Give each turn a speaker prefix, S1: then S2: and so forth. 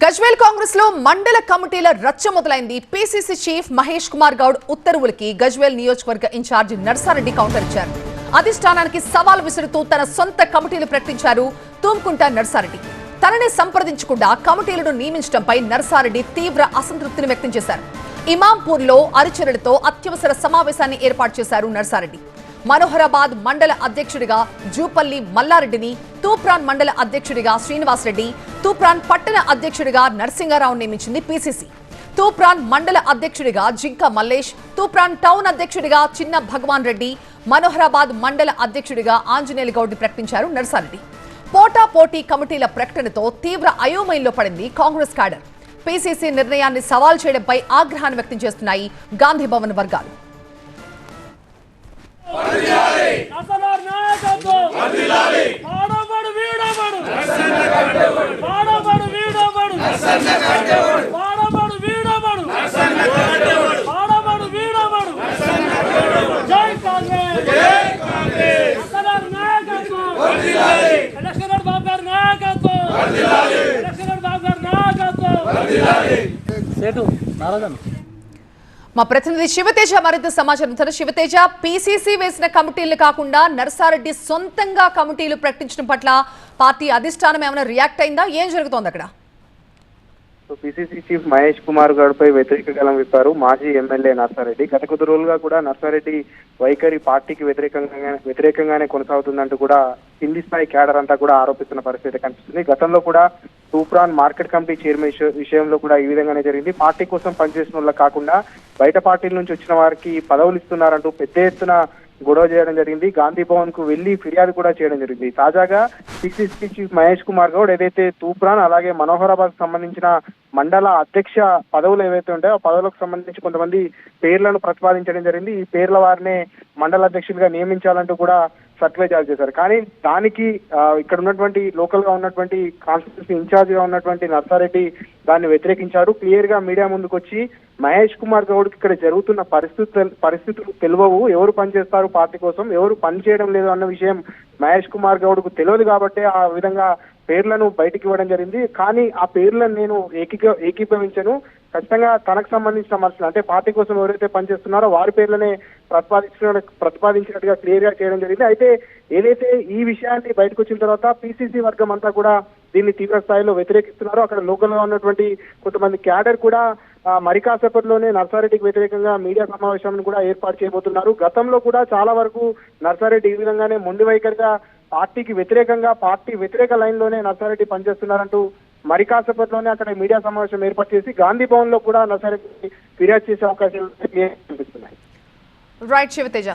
S1: గజ్వేల్ కాంగ్రెస్ లో మండల కమిటీల రచ్చ మొదలైంది. పీసీసీ చీఫ్ మహేష్ కుమార్ గౌడ్ ఉత్తర్వులకి గజ్వేల్ నియోజకవర్గ ఇన్ఛార్జి నర్సారెడ్డి కౌంటర్ ఇచ్చారు. అధిష్టానానికి సవాల్ విసురుతూ తన సొంత కమిటీలు ప్రకటించారు తూమ్కుంట నర్సారెడ్డి. తనని సంప్రదించకుండా కమిటీలను నియమించడంపై నర్సారెడ్డి తీవ్ర అసంతృప్తిని వ్యక్తం చేశారు. ఇమాంపూర్ లో అనుచరులతో అత్యవసర సమావేశాన్ని ఏర్పాటు చేశారు నర్సారెడ్డి. మనోహరాబాద్ మండల అధ్యక్షుడిగా జూపల్లి మల్లారెడ్డిని, తూప్రాన్ మండల అధ్యక్షుడిగా శ్రీనివాసరెడ్డి, తూప్రాన్ పట్టణ అధ్యక్షుడిగా నరసింగారావు నియమించింది పీసీసీ. తూప్రాన్ మండల అధ్యక్షుడిగా జింక మల్లేష్, తూప్రాన్ టౌన్ అధ్యక్షుడిగా చిన్న భగవాన్ రెడ్డి, మనోహరాబాద్ మండల అధ్యక్షుడిగా ఆంజనేయులు గౌడ్ని ప్రకటించారు నర్సారెడ్డి. పోటాపోటీ కమిటీల ప్రకటనతో తీవ్ర అయోమయంలో పడింది కాంగ్రెస్ క్యాడర్. పీసీసీ నిర్ణయాన్ని సవాల్ చేయడంపై ఆగ్రహాన్ని వ్యక్తం చేస్తున్నాయి గాంధీ భవన్ వర్గాలు. మా ప్రతినిధి శివతేజ మరింత సమాచారం. శివతేజ, పీసీసీ వేసిన కమిటీలు కాకుండా నర్సారెడ్డి సొంతంగా కమిటీలు ప్రకటించడం పట్ల పార్టీ అధిష్టానం ఏమైనా రియాక్ట్ అయిందా? ఏం జరుగుతోంది అక్కడ?
S2: పీసీసీ చీఫ్ మహేష్ కుమార్ గౌడ్ పై వ్యతిరేక గలం విప్పారు మాజీ ఎమ్మెల్యే నర్సారెడ్డి. గత కొద్ది రోజులుగా కూడా నర్సారెడ్డి వైఖరి పార్టీకి వ్యతిరేకంగానే కొనసాగుతుందంటూ కూడా కింది స్థాయి క్యాడర్ అంతా కూడా ఆరోపిస్తున్న పరిస్థితి కనిపిస్తుంది. గతంలో కూడా తూప్రాన్ మార్కెట్ కమిటీ చైర్మన్ విషయంలో కూడా ఈ విధంగానే జరిగింది. పార్టీ కోసం పనిచేసిన వాళ్ళకి కాకుండా బయట పార్టీల నుంచి వచ్చిన వారికి పదవులు ఇస్తున్నారంటూ పెద్ద ఎత్తున గొడవ చేయడం జరిగింది. గాంధీ భవన్ కు వెళ్లి ఫిర్యాదు కూడా చేయడం జరిగింది. తాజాగా పీసీసీ చీఫ్ మహేష్ కుమార్ గౌడ్ ఏదైతే తూప్రాన్ అలాగే మనోహరాబాద్ సంబంధించిన మండల అధ్యక్ష పదవులు ఏవైతే ఉంటాయో ఆ పదవులకు సంబంధించి కొంతమంది పేర్లను ప్రతిపాదించడం జరిగింది. ఈ పేర్ల వారినే మండల అధ్యక్షులుగా నియమించాలంటూ కూడా సర్వే జారీ చేశారు. కానీ దానికి ఇక్కడ ఉన్నటువంటి లోకల్ గా ఉన్నటువంటి కాన్స్టిట్యూన్సీ ఇన్ఛార్జ్ గా ఉన్నటువంటి నర్సారెడ్డి దాన్ని వ్యతిరేకించారు. క్లియర్ గా మీడియా ముందుకు వచ్చి మహేష్ కుమార్ గౌడ్ ఇక్కడ జరుగుతున్న పరిస్థితులు తెలియవు, ఎవరు పనిచేస్తారు పార్టీ కోసం, ఎవరు పని చేయడం లేదు అన్న విషయం మహేష్ కుమార్ గౌడ్ కు తెలియదు కాబట్టి ఆ విధంగా పేర్లను బయటికి ఇవ్వడం జరిగింది. కానీ ఆ పేర్లను నేను ఏకీభవించను, ఖచ్చితంగా తనకు సంబంధించిన మనుషులు అంటే పార్టీ కోసం ఎవరైతే పనిచేస్తున్నారో వారి పేర్లనే ప్రతిపాదించినట్టుగా క్లియర్ గా చేయడం జరిగింది. అయితే ఏదైతే ఈ విషయాన్ని బయటకు వచ్చిన తర్వాత పీసీసీ వర్గం అంతా కూడా దీన్ని తీవ్ర స్థాయిలో వ్యతిరేకిస్తున్నారు. అక్కడ లోకల్ గా ఉన్నటువంటి కొంతమంది క్యాడర్ కూడా మరి కాసేపట్లోనే నర్సారెడ్డికి వ్యతిరేకంగా మీడియా సమావేశాలను కూడా ఏర్పాటు చేయబోతున్నారు. గతంలో కూడా చాలా వరకు నర్సారెడ్డి ఈ విధంగానే మొండి వైఖరిగా పార్టీకి వ్యతిరేకంగా పార్టీ వ్యతిరేక లైన్ లోనే నర్సారెడ్డి పనిచేస్తున్నారంటూ మరి కాసేపట్లోనే అక్కడ మీడియా సమావేశం ఏర్పాటు చేసి గాంధీ భవన్ లో కూడా నర్సారెడ్డి ఫిర్యాదు చేసే అవకాశాలు కనిపిస్తున్నాయి.
S1: రైట్ శివతేజ.